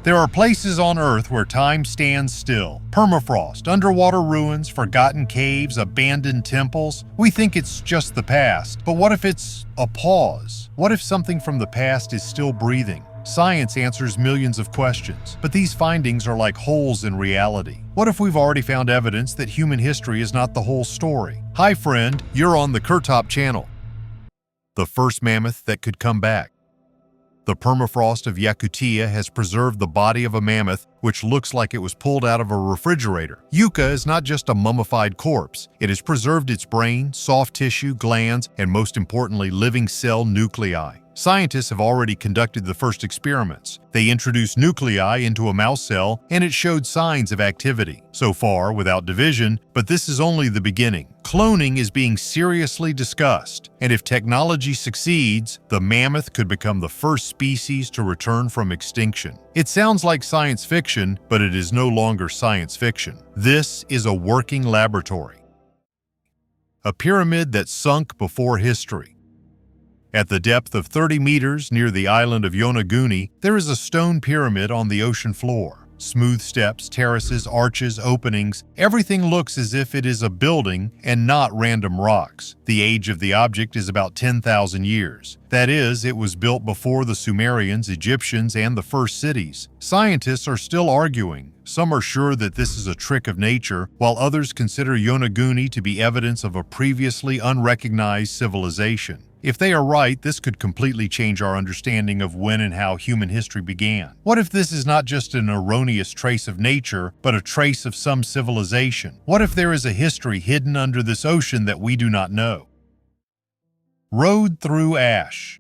There are places on Earth where time stands still. Permafrost, underwater ruins, forgotten caves, abandoned temples. We think it's just the past, but what if it's a pause? What if something from the past is still breathing? Science answers millions of questions, but these findings are like holes in reality. What if we've already found evidence that human history is not the whole story? Hi friend, you're on the KirTop channel. The first mammoth that could come back. The permafrost of Yakutia has preserved the body of a mammoth, which looks like it was pulled out of a refrigerator. Yucca is not just a mummified corpse. It has preserved its brain, soft tissue, glands, and most importantly, living cell nuclei. Scientists have already conducted the first experiments. They introduced nuclei into a mouse cell, and it showed signs of activity. So far, without division, but this is only the beginning. Cloning is being seriously discussed, and if technology succeeds, the mammoth could become the first species to return from extinction. It sounds like science fiction, but it is no longer science fiction. This is a working laboratory. A pyramid that sunk before history. At the depth of 30 meters near the island of Yonaguni, there is a stone pyramid on the ocean floor. Smooth steps, terraces, arches, openings, everything looks as if it is a building and not random rocks. The age of the object is about 10,000 years. That is, it was built before the Sumerians, Egyptians, and the first cities. Scientists are still arguing. Some are sure that this is a trick of nature, while others consider Yonaguni to be evidence of a previously unrecognized civilization. If they are right, this could completely change our understanding of when and how human history began. What if this is not just an erroneous trace of nature, but a trace of some civilization? What if there is a history hidden under this ocean that we do not know? Road through ash.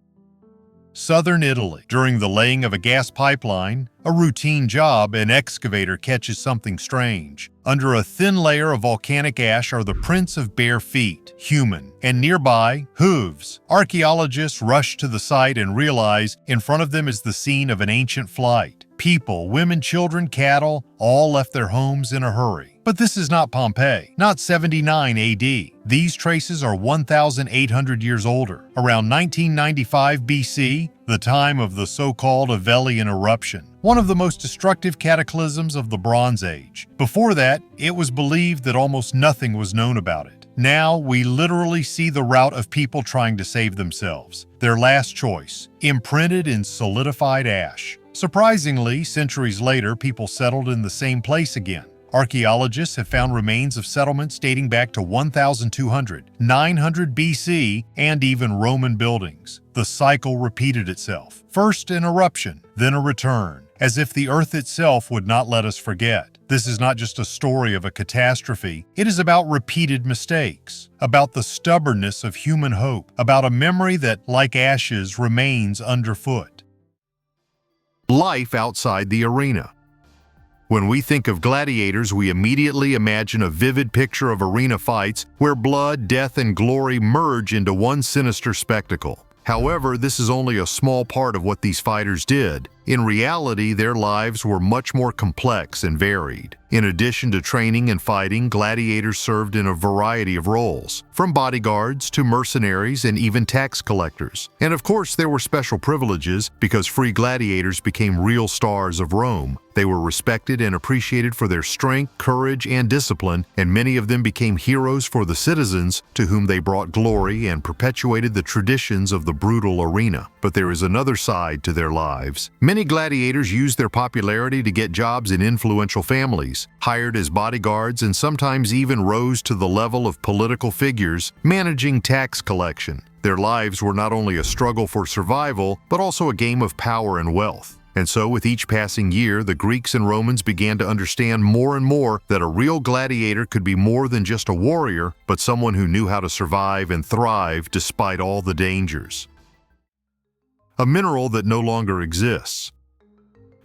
Southern Italy. During the laying of a gas pipeline, a routine job, an excavator catches something strange. Under a thin layer of volcanic ash are the prints of bare feet, human, and nearby, hooves. Archaeologists rush to the site and realize in front of them is the scene of an ancient flight. People, women, children, cattle, all left their homes in a hurry. But this is not Pompeii, not 79 AD. These traces are 1,800 years older. Around 1995 BC, the time of the so-called Avelian eruption, one of the most destructive cataclysms of the Bronze Age. Before that, it was believed that almost nothing was known about it. Now, we literally see the route of people trying to save themselves. Their last choice, imprinted in solidified ash. Surprisingly, centuries later, people settled in the same place again. Archaeologists have found remains of settlements dating back to 1200, 900 BC, and even Roman buildings. The cycle repeated itself. First an eruption, then a return, as if the earth itself would not let us forget. This is not just a story of a catastrophe, it is about repeated mistakes, about the stubbornness of human hope, about a memory that, like ashes, remains underfoot. Life outside the arena. When we think of gladiators, we immediately imagine a vivid picture of arena fights where blood, death, and glory merge into one sinister spectacle. However, this is only a small part of what these fighters did. In reality, their lives were much more complex and varied. In addition to training and fighting, gladiators served in a variety of roles, from bodyguards to mercenaries and even tax collectors. And of course, there were special privileges because free gladiators became real stars of Rome. They were respected and appreciated for their strength, courage, and discipline, and many of them became heroes for the citizens to whom they brought glory and perpetuated the traditions of the brutal arena. But there is another side to their lives. Many gladiators used their popularity to get jobs in influential families, hired as bodyguards, and sometimes even rose to the level of political figures, managing tax collection. Their lives were not only a struggle for survival, but also a game of power and wealth. And so with each passing year, the Greeks and Romans began to understand more and more that a real gladiator could be more than just a warrior, but someone who knew how to survive and thrive despite all the dangers. A mineral that no longer exists.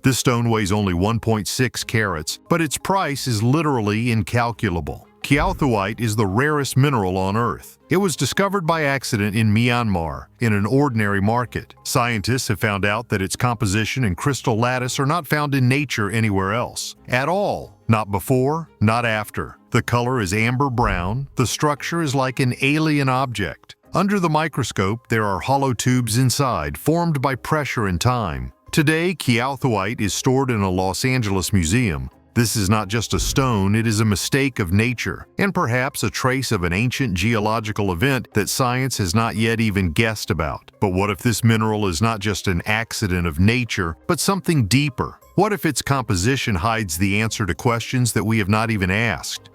This stone weighs only 1.6 carats, but its price is literally incalculable. Kyauthuite is the rarest mineral on Earth. It was discovered by accident in Myanmar, in an ordinary market. Scientists have found out that its composition and crystal lattice are not found in nature anywhere else. At all. Not before, not after. The color is amber brown. The structure is like an alien object. Under the microscope, there are hollow tubes inside, formed by pressure and time. Today, Kealthowite is stored in a Los Angeles museum. This is not just a stone, it is a mistake of nature, and perhaps a trace of an ancient geological event that science has not yet even guessed about. But what if this mineral is not just an accident of nature, but something deeper? What if its composition hides the answer to questions that we have not even asked?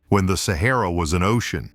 When the Sahara was an ocean,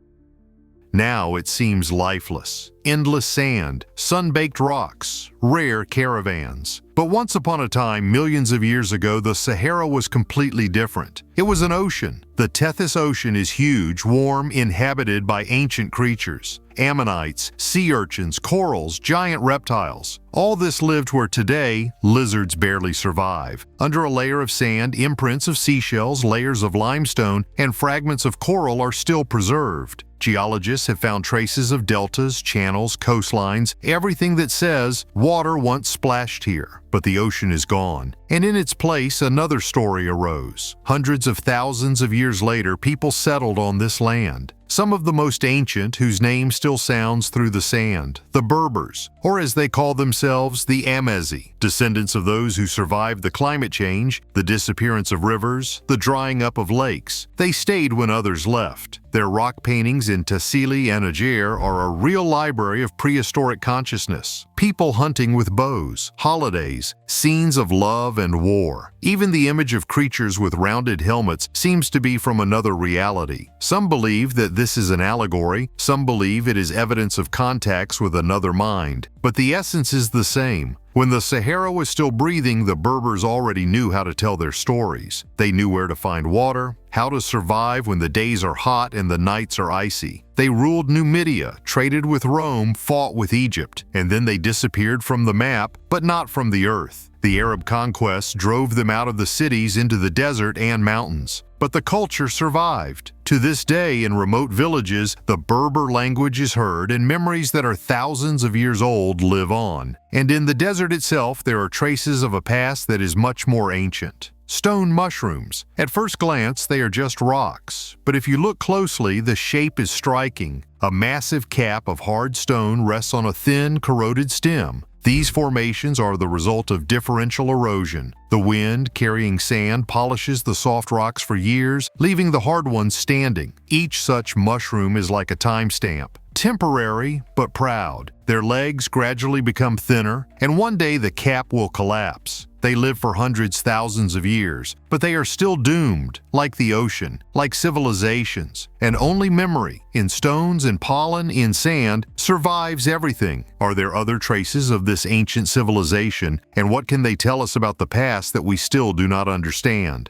now it seems lifeless. Endless sand, sun-baked rocks, rare caravans. But once upon a time, millions of years ago, the Sahara was completely different. It was an ocean. The Tethys Ocean is huge, warm, inhabited by ancient creatures. Ammonites, sea urchins, corals, giant reptiles. All this lived where today, lizards barely survive. Under a layer of sand, imprints of seashells, layers of limestone, and fragments of coral are still preserved. Geologists have found traces of deltas, channels, coastlines, everything that says water once splashed here. But the ocean is gone, and in its place another story arose. Hundreds of thousands of years later, people settled on this land. Some of the most ancient, whose name still sounds through the sand, the Berbers, or as they call themselves, the Amezi, descendants of those who survived the climate change, the disappearance of rivers, the drying up of lakes. They stayed when others left. Their rock paintings in Tassili and Ager are a real library of prehistoric consciousness. People hunting with bows, holidays, scenes of love and war. Even the image of creatures with rounded helmets seems to be from another reality. Some believe that this is an allegory, some believe it is evidence of contacts with another mind. But the essence is the same. When the Sahara was still breathing, the Berbers already knew how to tell their stories. They knew where to find water, how to survive when the days are hot and the nights are icy. They ruled Numidia, traded with Rome, fought with Egypt, and then they disappeared from the map, but not from the earth. The Arab conquests drove them out of the cities into the desert and mountains. But the culture survived. To this day, in remote villages, the Berber language is heard and memories that are thousands of years old live on. And in the desert itself, there are traces of a past that is much more ancient. Stone mushrooms. At first glance, they are just rocks. But if you look closely, the shape is striking. A massive cap of hard stone rests on a thin, corroded stem. These formations are the result of differential erosion. The wind, carrying sand, polishes the soft rocks for years, leaving the hard ones standing. Each such mushroom is like a timestamp. Temporary, but proud. Their legs gradually become thinner, and one day the cap will collapse. They live for hundreds, thousands of years, but they are still doomed, like the ocean, like civilizations, and only memory, in stones, in pollen, in sand, survives everything. Are there other traces of this ancient civilization, and what can they tell us about the past that we still do not understand?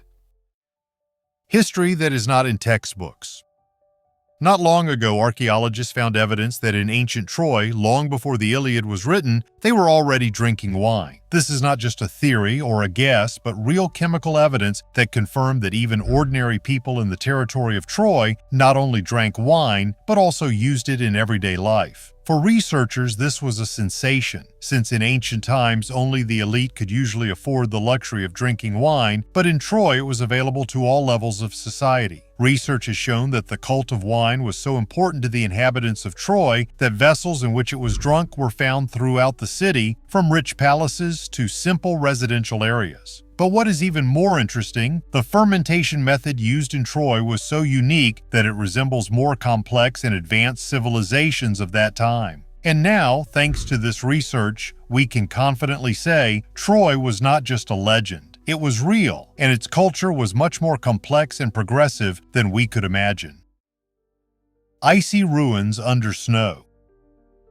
History that is not in textbooks. Not long ago, archaeologists found evidence that in ancient Troy, long before the Iliad was written, they were already drinking wine. This is not just a theory or a guess, but real chemical evidence that confirmed that even ordinary people in the territory of Troy not only drank wine, but also used it in everyday life. For researchers, this was a sensation, since in ancient times only the elite could usually afford the luxury of drinking wine, but in Troy it was available to all levels of society. Research has shown that the cult of wine was so important to the inhabitants of Troy that vessels in which it was drunk were found throughout the city, from rich palaces to simple residential areas. But what is even more interesting, the fermentation method used in Troy was so unique that it resembles more complex and advanced civilizations of that time. And now, thanks to this research, we can confidently say Troy was not just a legend. It was real, and its culture was much more complex and progressive than we could imagine. Icy ruins under snow.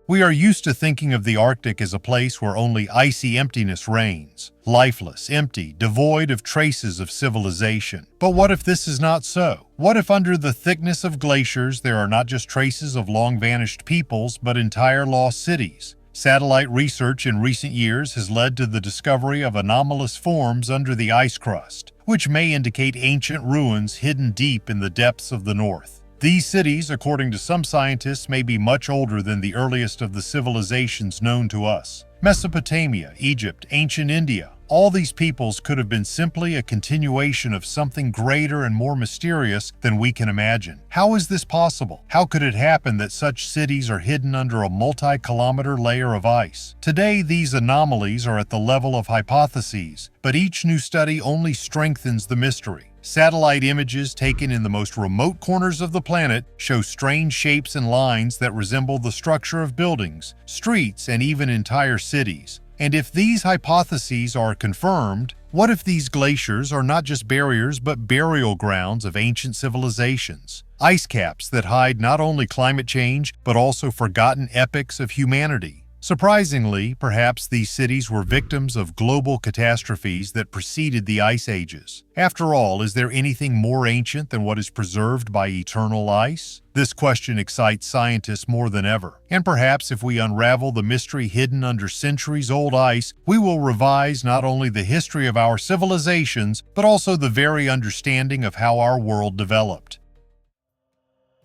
We are used to thinking of the Arctic as a place where only icy emptiness reigns, lifeless, empty, devoid of traces of civilization. But what if this is not so? What if under the thickness of glaciers there are not just traces of long-vanished peoples, but entire lost cities? Satellite research in recent years has led to the discovery of anomalous forms under the ice crust, which may indicate ancient ruins hidden deep in the depths of the north. These cities, according to some scientists, may be much older than the earliest of the civilizations known to us. Mesopotamia, Egypt, ancient India, All these peoples could have been simply a continuation of something greater and more mysterious than we can imagine. How is this possible? How could it happen that such cities are hidden under a multi-kilometer layer of ice? Today, these anomalies are at the level of hypotheses, but each new study only strengthens the mystery. Satellite images taken in the most remote corners of the planet show strange shapes and lines that resemble the structure of buildings, streets, and even entire cities. And if these hypotheses are confirmed, what if these glaciers are not just barriers but burial grounds of ancient civilizations? Ice caps that hide not only climate change but also forgotten epics of humanity. Surprisingly, perhaps these cities were victims of global catastrophes that preceded the ice ages. After all, is there anything more ancient than what is preserved by eternal ice? This question excites scientists more than ever. And perhaps if we unravel the mystery hidden under centuries-old ice, we will revise not only the history of our civilizations, but also the very understanding of how our world developed.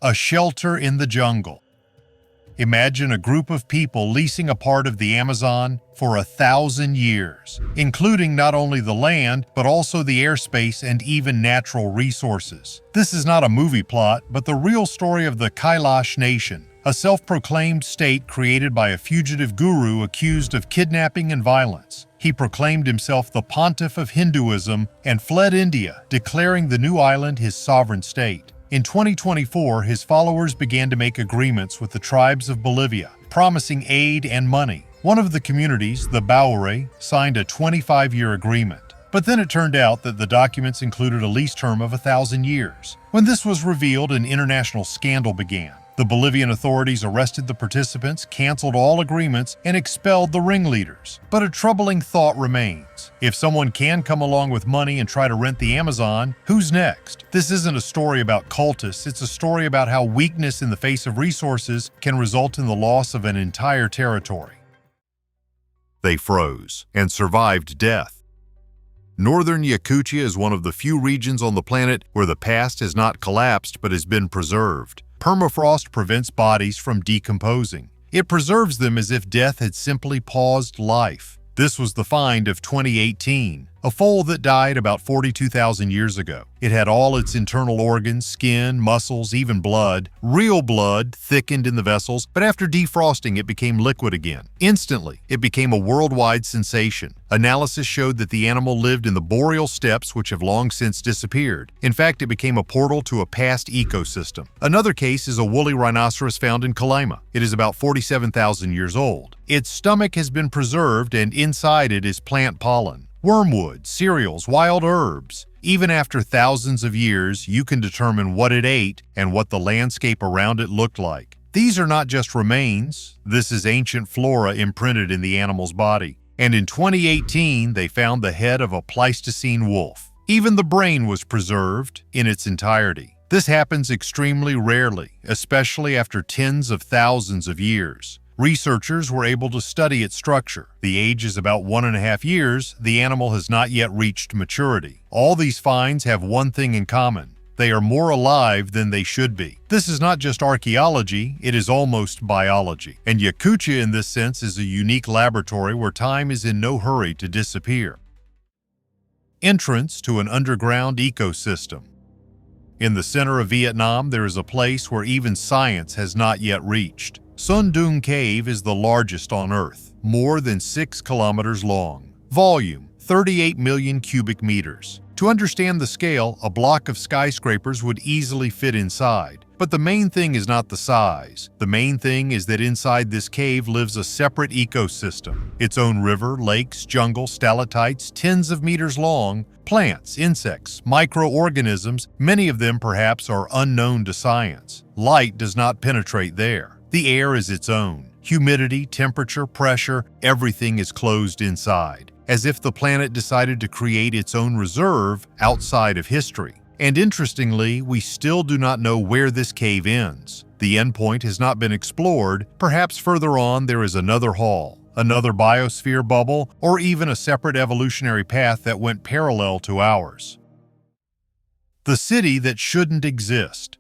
A shelter in the jungle. Imagine a group of people leasing a part of the Amazon for 1,000 years, including not only the land, but also the airspace and even natural resources. This is not a movie plot, but the real story of the Kailash Nation, a self-proclaimed state created by a fugitive guru accused of kidnapping and violence. He proclaimed himself the pontiff of Hinduism and fled India, declaring the new island his sovereign state. In 2024, his followers began to make agreements with the tribes of Bolivia, promising aid and money. One of the communities, the Baure, signed a 25-year agreement. But then it turned out that the documents included a lease term of 1,000 years. When this was revealed, an international scandal began. The Bolivian authorities arrested the participants, canceled all agreements, and expelled the ringleaders. But a troubling thought remains. If someone can come along with money and try to rent the Amazon, who's next? This isn't a story about cultists, it's a story about how weakness in the face of resources can result in the loss of an entire territory. They froze and survived death. Northern Yakutia is one of the few regions on the planet where the past has not collapsed but has been preserved. Permafrost prevents bodies from decomposing. It preserves them as if death had simply paused life. This was the find of 2018, a foal that died about 42,000 years ago. It had all its internal organs, skin, muscles, even blood, real blood thickened in the vessels, but after defrosting it became liquid again. Instantly, it became a worldwide sensation. Analysis showed that the animal lived in the boreal steppes, which have long since disappeared. In fact, it became a portal to a past ecosystem. Another case is a woolly rhinoceros found in Colima. It is about 47,000 years old. Its stomach has been preserved, and inside it is plant pollen, wormwood, cereals, wild herbs. Even after thousands of years, you can determine what it ate and what the landscape around it looked like. These are not just remains. This is ancient flora imprinted in the animal's body. And in 2018, they found the head of a Pleistocene wolf. Even the brain was preserved in its entirety. This happens extremely rarely, especially after tens of thousands of years. Researchers were able to study its structure. The age is about 1.5 years. The animal has not yet reached maturity. All these finds have one thing in common. They are more alive than they should be. This is not just archaeology, it is almost biology. And Yakutia in this sense is a unique laboratory where time is in no hurry to disappear. Entrance to an underground ecosystem. In the center of Vietnam, there is a place where even science has not yet reached. Sun Cave is the largest on Earth, more than 6 kilometers long. Volume, 38 million cubic meters. To understand the scale, a block of skyscrapers would easily fit inside. But the main thing is not the size. The main thing is that inside this cave lives a separate ecosystem. Its own river, lakes, jungle, stalactites, tens of meters long, plants, insects, microorganisms, many of them perhaps are unknown to science. Light does not penetrate there. The air is its own. Humidity, temperature, pressure, everything is closed inside, as if the planet decided to create its own reserve outside of history. And interestingly, we still do not know where this cave ends. The endpoint has not been explored. Perhaps further on there is another hall, another biosphere bubble, or even a separate evolutionary path that went parallel to ours. The city that shouldn't exist.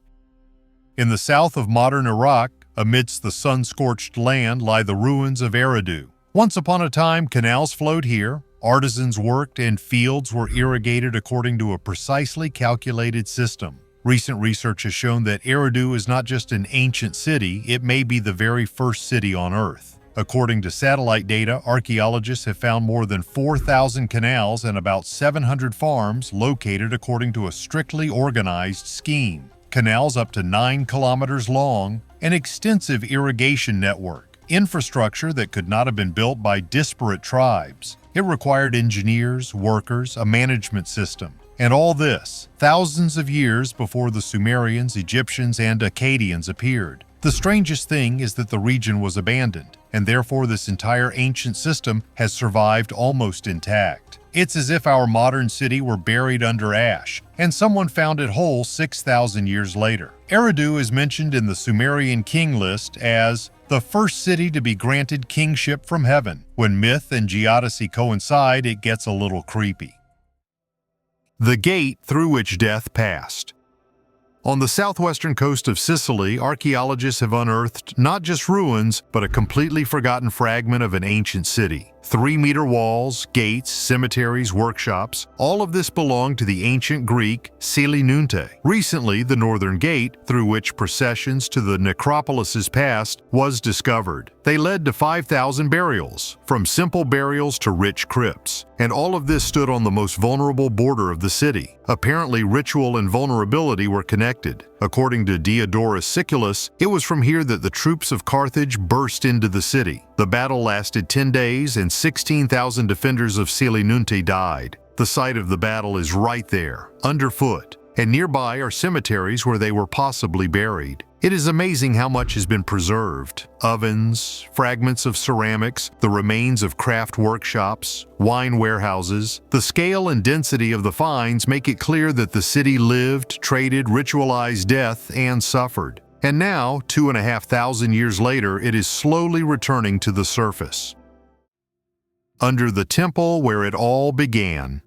In the south of modern Iraq, amidst the sun-scorched land, lie the ruins of Eridu. Once upon a time, canals flowed here, Artisans worked and fields were irrigated according to a precisely calculated system. Recent research has shown that Eridu is not just an ancient city, it may be the very first city on Earth. According to satellite data, archaeologists have found more than 4,000 canals and about 700 farms located according to a strictly organized scheme. Canals up to 9 kilometers long, an extensive irrigation network, infrastructure that could not have been built by disparate tribes. It required engineers, workers, a management system. And all this, thousands of years before the Sumerians, Egyptians, and Akkadians appeared. The strangest thing is that the region was abandoned, and therefore this entire ancient system has survived almost intact. It's as if our modern city were buried under ash, and someone found it whole 6,000 years later. Eridu is mentioned in the Sumerian king list as the first city to be granted kingship from heaven. When myth and geodesy coincide, it gets a little creepy. The gate through which death passed. On the southwestern coast of Sicily, archaeologists have unearthed not just ruins, but a completely forgotten fragment of an ancient city. 3-meter walls, gates, cemeteries, workshops, all of this belonged to the ancient Greek shouldnt. Recently, the northern gate, through which processions to the necropolises passed, was discovered. They led to 5,000 burials, from simple burials to rich crypts. And all of this stood on the most vulnerable border of the city. Apparently, ritual and vulnerability were connected. According to Diodorus Siculus, it was from here that the troops of Carthage burst into the city. The battle lasted 10 days and 16,000 defenders of shouldnt died. The site of the battle is right there, underfoot, and nearby are cemeteries where they were possibly buried. It is amazing how much has been preserved. Ovens, fragments of ceramics, the remains of craft workshops, wine warehouses. The scale and density of the finds make it clear that the city lived, traded, ritualized death, and suffered. And now, 2,500 years later, it is slowly returning to the surface. Under the temple where it all began.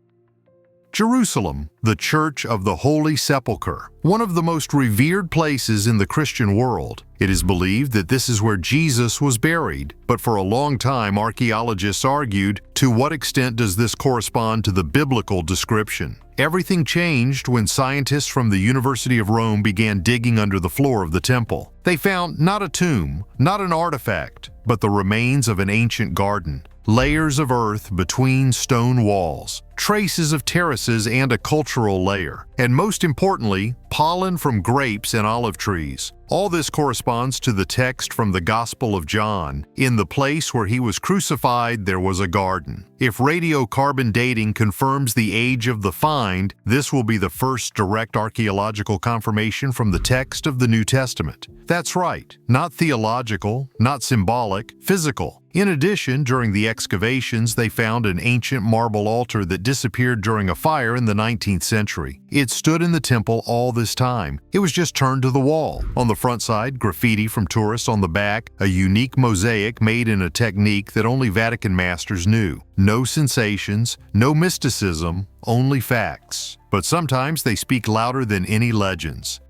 Jerusalem, the Church of the Holy Sepulchre, one of the most revered places in the Christian world. It is believed that this is where Jesus was buried, but for a long time archaeologists argued, to what extent does this correspond to the biblical description? Everything changed when scientists from the University of Rome began digging under the floor of the temple. They found not a tomb, not an artifact, but the remains of an ancient garden. Layers of earth between stone walls, traces of terraces and a cultural layer, and most importantly, pollen from grapes and olive trees. All this corresponds to the text from the Gospel of John. In the place where he was crucified, there was a garden. If radiocarbon dating confirms the age of the find, this will be the first direct archaeological confirmation from the text of the New Testament. That's right, not theological, not symbolic, physical. In addition, during the excavations, they found an ancient marble altar that disappeared during a fire in the 19th century. It stood in the temple all this time. It was just turned to the wall. On the front side, graffiti from tourists. On the back, a unique mosaic made in a technique that only Vatican masters knew. No sensations, no mysticism, only facts. But sometimes they speak louder than any legends.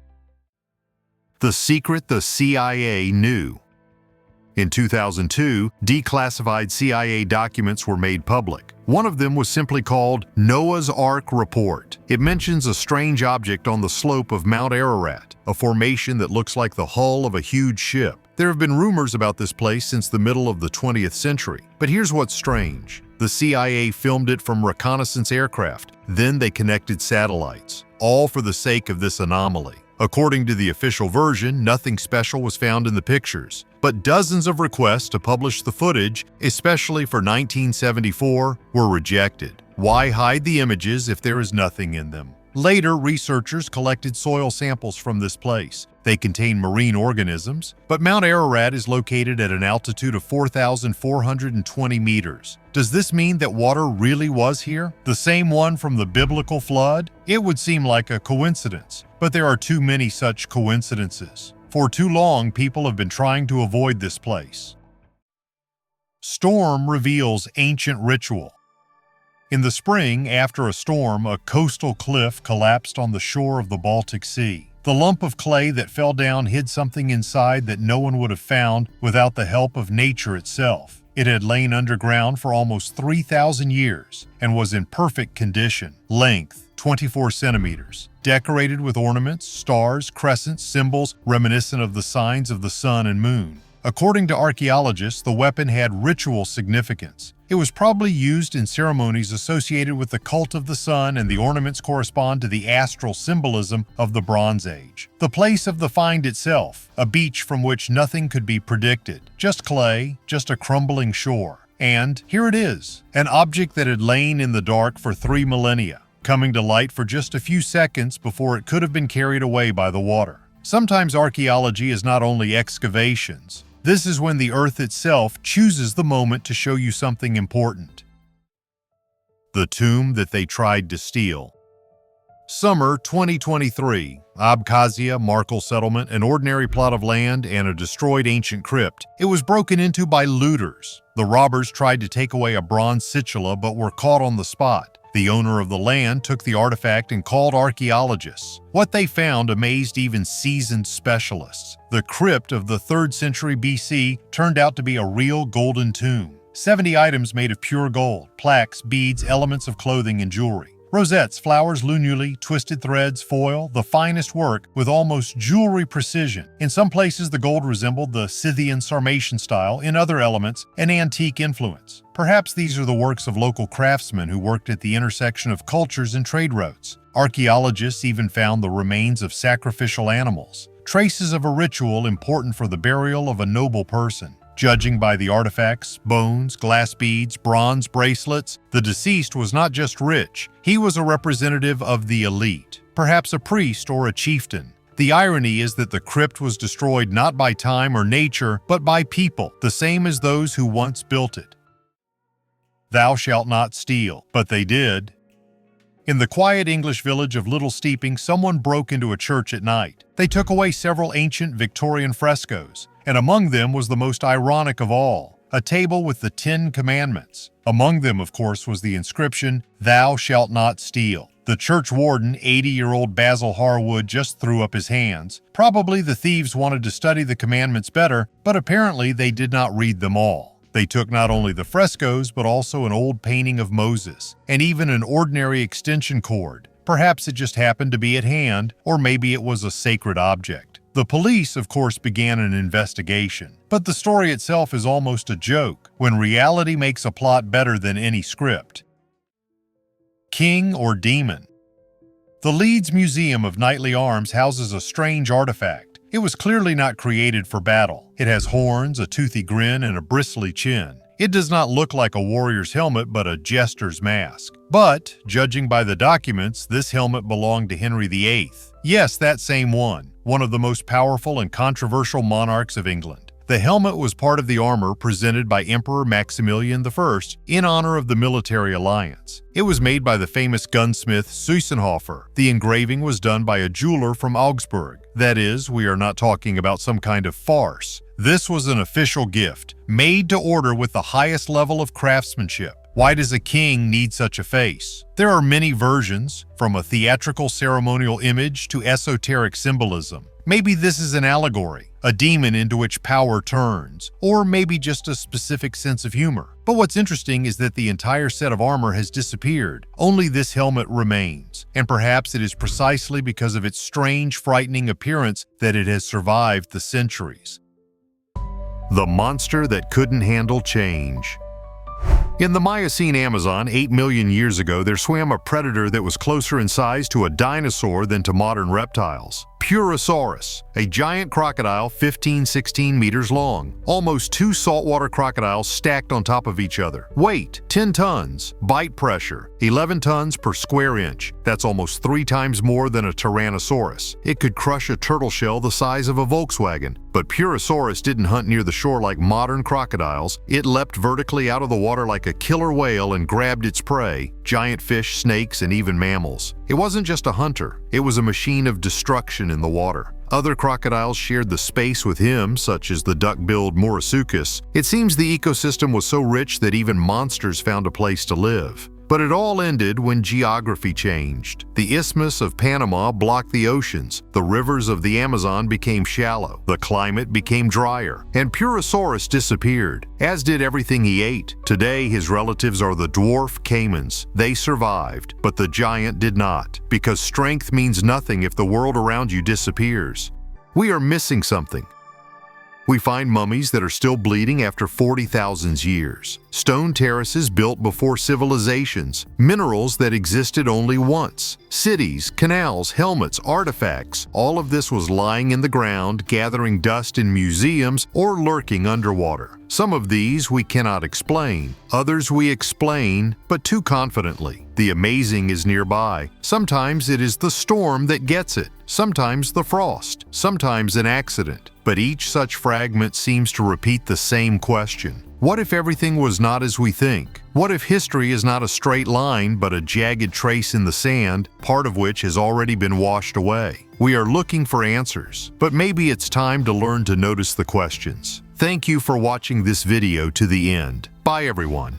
The secret the CIA knew. In 2002, declassified CIA documents were made public. One of them was simply called Noah's Ark Report. It mentions a strange object on the slope of Mount Ararat, a formation that looks like the hull of a huge ship. There have been rumors about this place since the middle of the 20th century. But here's what's strange. The CIA filmed it from reconnaissance aircraft. Then they connected satellites, all for the sake of this anomaly. According to the official version, nothing special was found in the pictures, but dozens of requests to publish the footage, especially for 1974, were rejected. Why hide the images if there is nothing in them? Later, researchers collected soil samples from this place. They contain marine organisms, but Mount Ararat is located at an altitude of 4,420 meters. Does this mean that water really was here? The same one from the biblical flood? It would seem like a coincidence, but there are too many such coincidences. For too long, people have been trying to avoid this place. Storm reveals ancient ritual. In the spring, after a storm, a coastal cliff collapsed on the shore of the Baltic Sea. The lump of clay that fell down hid something inside that no one would have found without the help of nature itself. It had lain underground for almost 3,000 years and was in perfect condition. Length, 24 centimeters. Decorated with ornaments, stars, crescents, symbols reminiscent of the signs of the sun and moon. According to archaeologists, the weapon had ritual significance. It was probably used in ceremonies associated with the cult of the sun, and the ornaments correspond to the astral symbolism of the Bronze Age. The place of the find itself, a beach from which nothing could be predicted. Just clay, just a crumbling shore. And here it is, an object that had lain in the dark for 3 millennia, coming to light for just a few seconds before it could have been carried away by the water. Sometimes archaeology is not only excavations. This is when the earth itself chooses the moment to show you something important. The tomb that they tried to steal. Summer 2023, Abkhazia, Markle settlement, an ordinary plot of land and a destroyed ancient crypt. It was broken into by looters. The robbers tried to take away a bronze situla but were caught on the spot. The owner of the land took the artifact and called archaeologists. What they found amazed even seasoned specialists. The crypt of the 3rd century BC turned out to be a real golden tomb. 70 items made of pure gold, plaques, beads, elements of clothing and jewelry. Rosettes, flowers, lunuli, twisted threads, foil, the finest work with almost jewelry precision. In some places, the gold resembled the Scythian Sarmatian style, in other elements, an antique influence. Perhaps these are the works of local craftsmen who worked at the intersection of cultures and trade routes. Archaeologists even found the remains of sacrificial animals, traces of a ritual important for the burial of a noble person. Judging by the artifacts, bones, glass beads, bronze bracelets, the deceased was not just rich, he was a representative of the elite, perhaps a priest or a chieftain. The irony is that the crypt was destroyed not by time or nature, but by people, the same as those who once built it. Thou shalt not steal, but they did. In the quiet English village of Little Steeping, someone broke into a church at night. They took away several ancient Victorian frescoes, and among them was the most ironic of all, a table with the 10 Commandments. Among them, of course, was the inscription, "Thou shalt not steal." The church warden, 80-year-old Basil Harwood, just threw up his hands. Probably the thieves wanted to study the commandments better, but apparently they did not read them all. They took not only the frescoes, but also an old painting of Moses, and even an ordinary extension cord. Perhaps it just happened to be at hand, or maybe it was a sacred object. The police, of course, began an investigation, but the story itself is almost a joke, when reality makes a plot better than any script. King or demon? The Leeds Museum of Knightly Arms houses a strange artifact. It was clearly not created for battle. It has horns, a toothy grin, and a bristly chin. It does not look like a warrior's helmet, but a jester's mask. But, judging by the documents, this helmet belonged to Henry VIII. Yes, that same one of the most powerful and controversial monarchs of England. The helmet was part of the armor presented by Emperor Maximilian I in honor of the military alliance. It was made by the famous gunsmith Seusenhofer. The engraving was done by a jeweler from Augsburg. That is, we are not talking about some kind of farce. This was an official gift, made to order with the highest level of craftsmanship. Why does a king need such a face? There are many versions, from a theatrical ceremonial image to esoteric symbolism. Maybe this is an allegory, a demon into which power turns, or maybe just a specific sense of humor. But what's interesting is that the entire set of armor has disappeared. Only this helmet remains, and perhaps it is precisely because of its strange, frightening appearance that it has survived the centuries. The monster that couldn't handle change. In the Miocene Amazon 8 million years ago, there swam a predator that was closer in size to a dinosaur than to modern reptiles. Purosaurus, a giant crocodile 15-16 meters long, almost 2 saltwater crocodiles stacked on top of each other. Weight, 10 tons. Bite pressure, 11 tons per square inch. That's almost 3 times more than a Tyrannosaurus. It could crush a turtle shell the size of a Volkswagen. But Purosaurus didn't hunt near the shore like modern crocodiles. It leapt vertically out of the water like a killer whale and grabbed its prey, giant fish, snakes, and even mammals. It wasn't just a hunter, it was a machine of destruction in the water. Other crocodiles shared the space with him, such as the duck-billed Mourasuchus. It seems the ecosystem was so rich that even monsters found a place to live. But it all ended when geography changed. The Isthmus of Panama blocked the oceans, the rivers of the Amazon became shallow, the climate became drier, and Purosaurus disappeared, as did everything he ate. Today, his relatives are the dwarf caimans. They survived, but the giant did not, because strength means nothing if the world around you disappears. We are missing something. We find mummies that are still bleeding after 40,000 years, stone terraces built before civilizations, minerals that existed only once, cities, canals, helmets, artifacts. All of this was lying in the ground, gathering dust in museums, or lurking underwater. Some of these we cannot explain, others we explain, but too confidently. The amazing is nearby. Sometimes it is the storm that gets it, sometimes the frost, sometimes an accident. But each such fragment seems to repeat the same question. What if everything was not as we think? What if history is not a straight line but a jagged trace in the sand, part of which has already been washed away? We are looking for answers, but maybe it's time to learn to notice the questions. Thank you for watching this video to the end. Bye everyone.